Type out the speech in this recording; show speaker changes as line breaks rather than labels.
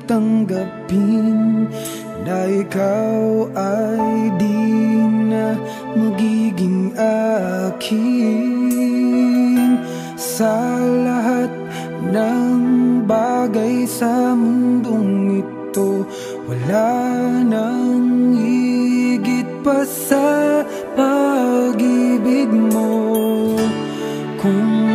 tanggapin na ikaw ay di na magiging akin. Sa lahat ng bagay sa mundong ito, wala nang higit pa sa pag-ibig mo. Kung